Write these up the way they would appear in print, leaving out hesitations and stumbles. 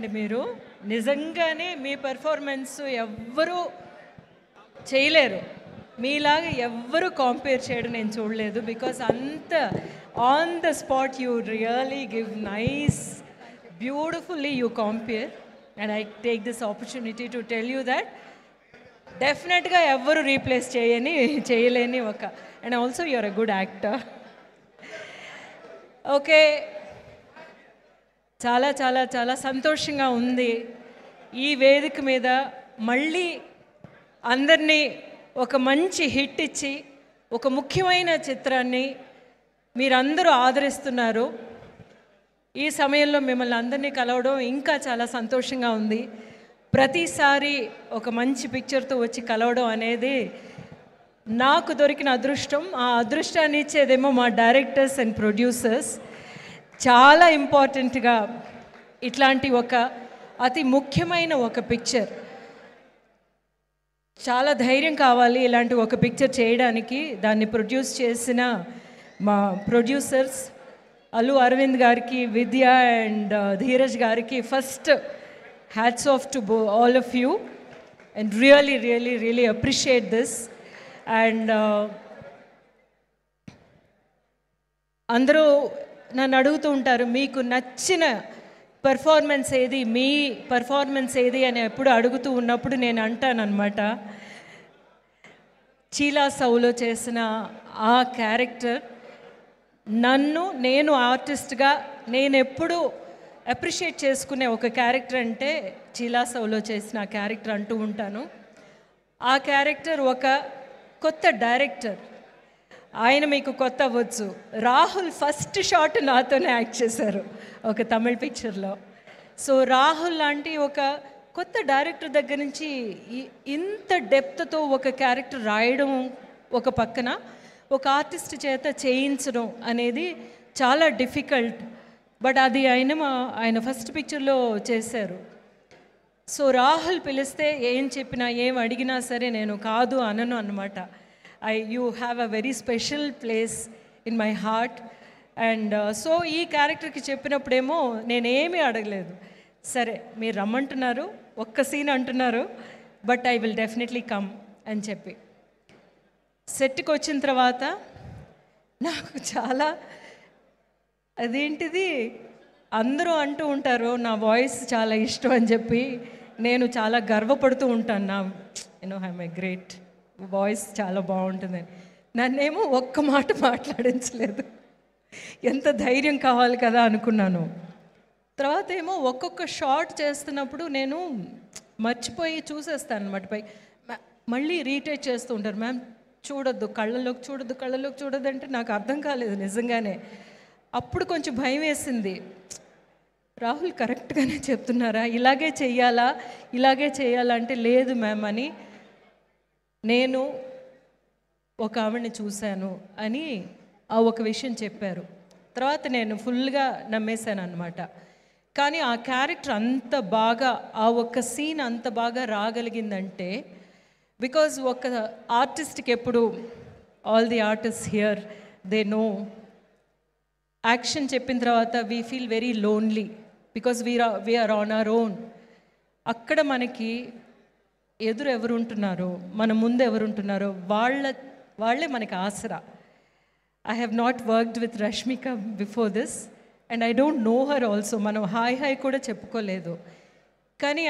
మీరు నిజంగానే మీ పెర్ఫార్మెన్స్ ఎవ్వరూ చేయలేరు. మీలాగా ఎవ్వరూ కంపేర్ చేయడం నేను చూడలేదు. బికాస్ అంత on the spot you really give nice beautifully you compare. And I take this opportunity to tell you that డెఫినెట్గా ఎవ్వరు రీప్లేస్ చేయలేని ఒక and also you're a good actor. Okay, చాలా చాలా చాలా సంతోషంగా ఉంది ఈ వేదిక మీద మళ్ళీ అందరినీ ఒక మంచి హిట్ ఇచ్చి ఒక ముఖ్యమైన చిత్రాన్ని మీరందరూ ఆదరిస్తున్నారు. ఈ సమయంలో మిమ్మల్ని అందరినీ కలవడం ఇంకా చాలా సంతోషంగా ఉంది. ప్రతిసారి ఒక మంచి పిక్చర్తో వచ్చి కలవడం అనేది నాకు దొరికిన అదృష్టం. ఆ అదృష్టాన్ని ఇచ్చేదేమో మా డైరెక్టర్స్ అండ్ ప్రొడ్యూసర్స్. చాలా ఇంపార్టెంట్గా ఇట్లాంటి ఒక అతి ముఖ్యమైన ఒక పిక్చర్, చాలా ధైర్యం కావాలి ఇలాంటి ఒక పిక్చర్ చేయడానికి. దాన్ని ప్రొడ్యూస్ చేసిన మా ప్రొడ్యూసర్స్ అల్లు అరవింద్ గారికి, విద్య అండ్ ధీరజ్ గారికి first hats off to all of you and really really really appreciate this. And అందరూ నన్ను అడుగుతూ ఉంటారు మీకు నచ్చిన పెర్ఫార్మెన్స్ ఏది, మీ పెర్ఫార్మెన్స్ ఏది అని ఎప్పుడు అడుగుతూ ఉన్నప్పుడు నేను అంటానన్నమాట, చీలాసౌలో చేసిన ఆ క్యారెక్టర్ నేను ఆర్టిస్ట్గా నేను ఎప్పుడు అప్రిషియేట్ చేసుకునే ఒక క్యారెక్టర్ అంటే చీలాసౌలో చేసిన ఆ క్యారెక్టర్ అంటూ ఉంటాను. ఆ క్యారెక్టర్ ఒక కొత్త డైరెక్టర్, ఆయన మీకు కొత్త అవ్వచ్చు. రాహుల్ ఫస్ట్ షాట్ నాతోనే యాక్ట్ చేశారు ఒక తమిళ పిక్చర్లో. సో రాహుల్ లాంటి ఒక కొత్త డైరెక్టర్ దగ్గర నుంచి ఇంత డెప్త్తో ఒక క్యారెక్టర్ రాయడం ఒక పక్కన, ఒక ఆర్టిస్ట్ చేత చేయించడం అనేది చాలా డిఫికల్ట్. బట్ అది ఆయన ఫస్ట్ పిక్చర్లో చేశారు. సో రాహుల్ పిలిస్తే ఏం చెప్పినా ఏం అడిగినా సరే నేను కాదు అనను అన్నమాట. You have a very special place in my heart. And so ఈ క్యారెక్టర్కి చెప్పినప్పుడేమో నేనేమీ అడగలేదు, సరే మీరు రమ్మంటున్నారు, ఒక్క సీన్ అంటున్నారు, but I will definitely come అని చెప్పి సెట్కి వచ్చిన తర్వాత నాకు చాలా అదేంటిది అందరూ అంటూ ఉంటారు నా వాయిస్ చాలా ఇష్టం అని చెప్పి నేను చాలా గర్వపడుతూ ఉంటాను. ఐఎమ్ ఏ గ్రేట్ వాయిస్, చాలా బాగుంటుందని. నన్నేమో ఒక్క మాట మాట్లాడించలేదు. ఎంత ధైర్యం కావాలి కదా అనుకున్నాను. తర్వాత ఏమో ఒక్కొక్క షాట్ చేస్తున్నప్పుడు నేను మర్చిపోయి చూసేస్తాను అనమాట. పై మళ్ళీ రీటేక్ చేస్తూ ఉంటారు, మ్యామ్ చూడొద్దు, కళ్ళలోకి చూడొద్దు అంటే నాకు అర్థం కాలేదు నిజంగానే. అప్పుడు కొంచెం భయం వేసింది, రాహుల్ కరెక్ట్గానే చెప్తున్నారా, ఇలాగే చేయాలంటే లేదు మ్యామ్ అని. నేను ఒక ఆవిడని చూశాను అని ఆ ఒక విషయం చెప్పారు. తర్వాత నేను ఫుల్గా నమ్మేశాను అనమాట. కానీ ఆ క్యారెక్టర్ అంత బాగా, ఆ ఒక్క సీన్ అంత బాగా రాగలిగిందంటే బికాజ్ ఒక ఆర్టిస్ట్కి ఎప్పుడు all the artist here they know action చెప్పిన తర్వాత we feel very lonely because we are on our own. అక్కడ మనకి ఎదురు ఎవరుంటున్నారో, మన ముందు ఎవరుంటున్నారో వాళ్ళే మనకి ఆసరా. I have not worked with Rashmika before this and I don't know her also. మనం హాయ్ కూడా చెప్పుకోలేదు. కానీ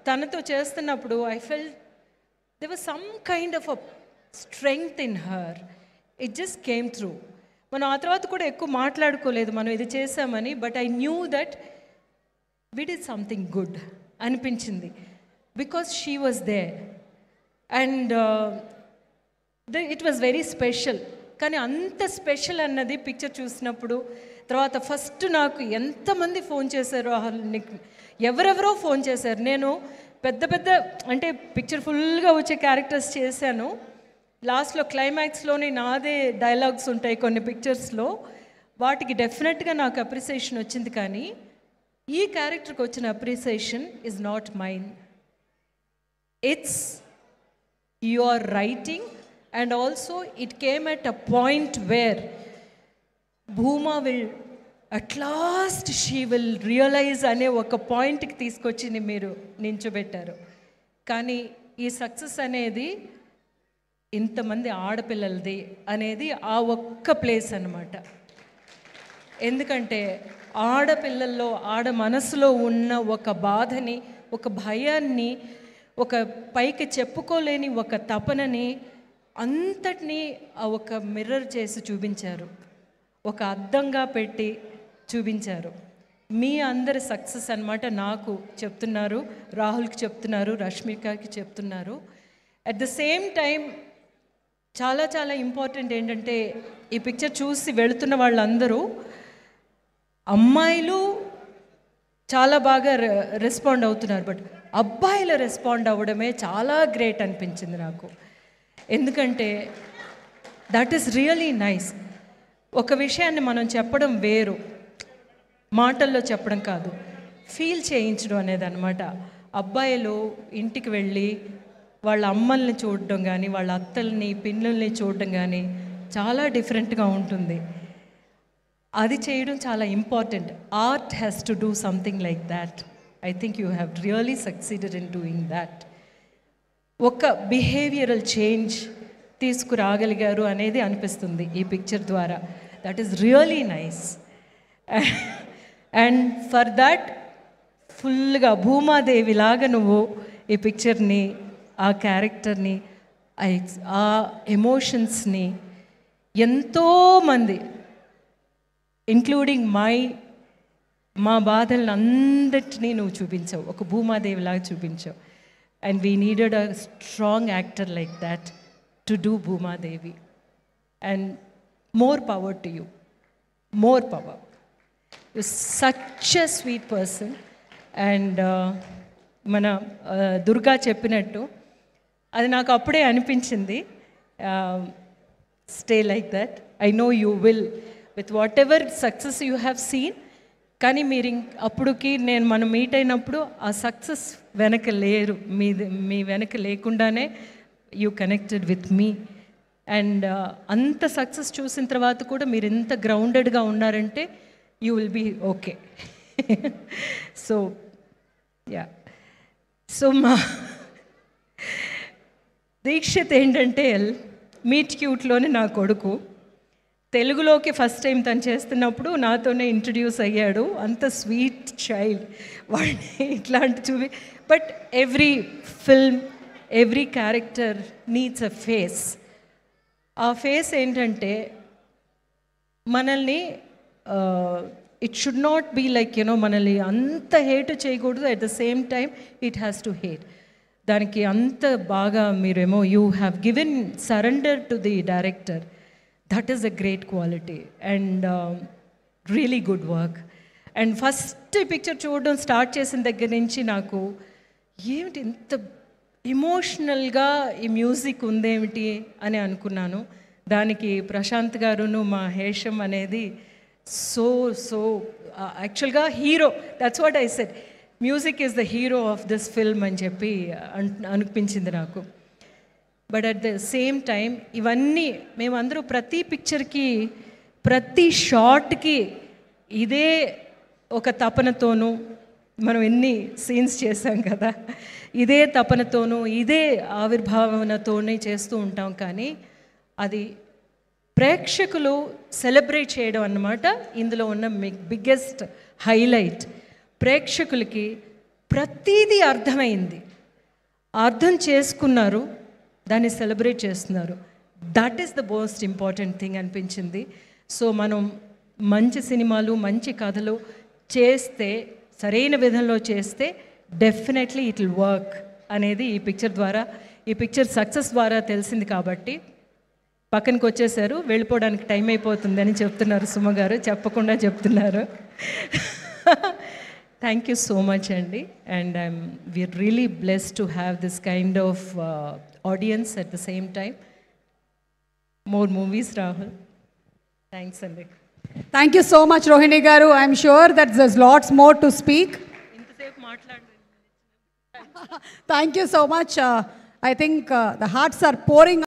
తనతో చేస్తున్నప్పుడు I felt there was some kind of a strength in her. It just came through. మనం ఆ తర్వాత కూడా ఎక్కువ మాట్లాడుకోలేదు మనం ఇది చేసామని, but I knew that we did something good అనిపించింది because she was there and it was very special. కానీ అంత స్పెషల్ అన్నది పిక్చర్ చూసినప్పుడు తర్వాత ఫస్ట్ నాకు ఎంతమంది ఫోన్ చేశారో, ఎవరెవరో ఫోన్ చేశారు. నేను పెద్ద అంటే పిక్చర్ ఫుల్గా వచ్చే క్యారెక్టర్స్ చేశాను. లాస్ట్లో క్లైమాక్స్లోనే నాదే డైలాగ్స్ ఉంటాయి కొన్ని పిక్చర్స్లో, వాటికి డెఫినెట్గా నాకు అప్రిసియేషన్ వచ్చింది. కానీ ఈ క్యారెక్టర్కి వచ్చిన appreciation is not mine, it's your writing. And also it came at a point where Bhuma will at last she will realise అనే ఒక పాయింట్కి తీసుకొచ్చి మీరు నించోబెట్టారు. కానీ ఈ సక్సెస్ అనేది ఇంతమంది ఆడపిల్లలది అనేది ఆ ఒక్క ప్లేస్ అన్నమాట. ఎందుకంటే ఆడపిల్లల్లో ఆడ మనసులో ఉన్న ఒక బాధని, ఒక భయాన్ని, ఒక పైకి చెప్పుకోలేని ఒక తపనని అంతటినీ ఒక మిర్రర్ చేసి చూపించారు, ఒక అద్దంగా పెట్టి చూపించారు. మీ అందరి సక్సెస్ అన్నమాట. నాకు చెప్తున్నారు, రాహుల్కి చెప్తున్నారు, రష్మికకి చెప్తున్నారు. అట్ ద సేమ్ టైం చాలా చాలా ఇంపార్టెంట్ ఏంటంటే ఈ పిక్చర్ చూసి వెళుతున్న వాళ్ళందరూ అమ్మాయిలు చాలా బాగా రెస్పాండ్ అవుతున్నారు, బట్ అబ్బాయిలు రెస్పాండ్ అవ్వడమే చాలా గ్రేట్ అనిపించింది నాకు. ఎందుకంటే దట్ ఈస్ రియలీ నైస్. ఒక విషయాన్ని మనం చెప్పడం వేరు, మాటల్లో చెప్పడం కాదు, ఫీల్ చేయించడం అనేది అనమాట. అబ్బాయిలు ఇంటికి వెళ్ళి వాళ్ళ అమ్మల్ని చూడడం కానీ, వాళ్ళ అత్తల్ని పిన్నుల్ని చూడడం కానీ చాలా డిఫరెంట్గా ఉంటుంది. అది చేయడం చాలా important. Art has to do something like that. I think you have really succeeded in doing that. ఒక బిహేవియరల్ చేంజ్ తీసుకురాగలిగారు అనేది అనిపిస్తుంది ఈ పిక్చర్ ద్వారా. That is really nice. And for that ఫుల్గా భూమాదేవిలాగా నువ్వు ఈ పిక్చర్ని, ఆ క్యారెక్టర్ని, ఆ ఎమోషన్స్ని ఎంతోమంది ఇంక్లూడింగ్ మా బాధలను అందరినీ నువ్వు చూపించావు, ఒక భూమాదేవిలాగా చూపించావు. And we needed a strong actor like that to do Bhumadevi. And more power to you, more power. You such a sweet person. And మన దుర్గా చెప్పినట్టు అది నాకు అప్పుడే అనిపించింది, stay like that. I know you will with whatever success you have seen. కానీ మీరు అప్పుడుకి మనం meet అయినప్పుడు ఆ సక్సెస్ వెనక లేరు, మీ వెనక లేకుండానే యూ కనెక్టెడ్ విత్ మీ. అండ్ అంత సక్సెస్ చూసిన తర్వాత కూడా మీరు ఎంత గ్రౌండెడ్గా ఉన్నారంటే you will be okay. So yeah. So మా దీక్షిత్ ఏంటంటే మీట్ క్యూట్లోనే నా కొడుకు. తెలుగులోకి ఫస్ట్ టైం తను చేస్తున్నప్పుడు నాతోనే ఇంట్రడ్యూస్ అయ్యాడు. అంత స్వీట్ చైల్డ్ వాడిని ఇట్లాంటి చూపి. But every film, every character needs a face. ఆ ఫేస్ ఏంటంటే మనల్ని it should not be like మనల్ని అంత హేట్ చేయకూడదు, at the same time it has to hate. దానికి అంత బాగా మీరేమో you have given surrender to the director. That is a great quality and really good work. And first picture చూడడం start చేసిన దగ్గర నుంచి నాకు ఏమిటి ఇంత ఎమోషనల్గా ఈ మ్యూజిక్ ఉందేమిటి అని అనుకున్నాను. దానికి ప్రశాంత్ గారును మా హేషం అనేది సో యాక్చువల్గా hero. That's what I said, music is the hero of this film అని చెప్పి అనిపించింది నాకు. But at the same time ఇవన్నీ మేమందరూ ప్రతి పిక్చర్కి, ప్రతి షాట్కి ఇదే ఒక తపనతోనూ, మనం ఎన్ని సీన్స్ చేసాం కదా, ఇదే తపనతోనూ ఇదే ఆవిర్భావనతోనే చేస్తూ ఉంటాం. కానీ అది ప్రేక్షకులు సెలబ్రేట్ చేయడం అన్నమాట ఇందులో ఉన్న బిగ్గెస్ట్ హైలైట్. ప్రేక్షకులకి ప్రతీదీ అర్థమైంది, అర్థం చేసుకున్నారు, దాన్ని సెలబ్రేట్ చేస్తున్నారు. That is the most important thing అనిపించింది. సో మనం మంచి సినిమాలు, మంచి కథలు చేస్తే, సరైన విధంలో చేస్తే డెఫినెట్లీ ఇట్ విల్ వర్క్ అనేది ఈ పిక్చర్ ద్వారా, ఈ పిక్చర్ సక్సెస్ ద్వారా తెలిసింది. కాబట్టి పక్కనకి వచ్చేసారు, వెళ్ళిపోవడానికి టైం అయిపోతుందని చెప్తున్నారు సుమ గారు, చెప్పకుండా చెప్తున్నారు. థ్యాంక్ యూ సో మచ్ అండి. And we're really blessed to have this kind of audience at the same time. More movies Rahul. Thanks అండి. Thank you so much, Rohini Garu. I'm sure that there's lots more to speak. Thank you so much. I think the hearts are pouring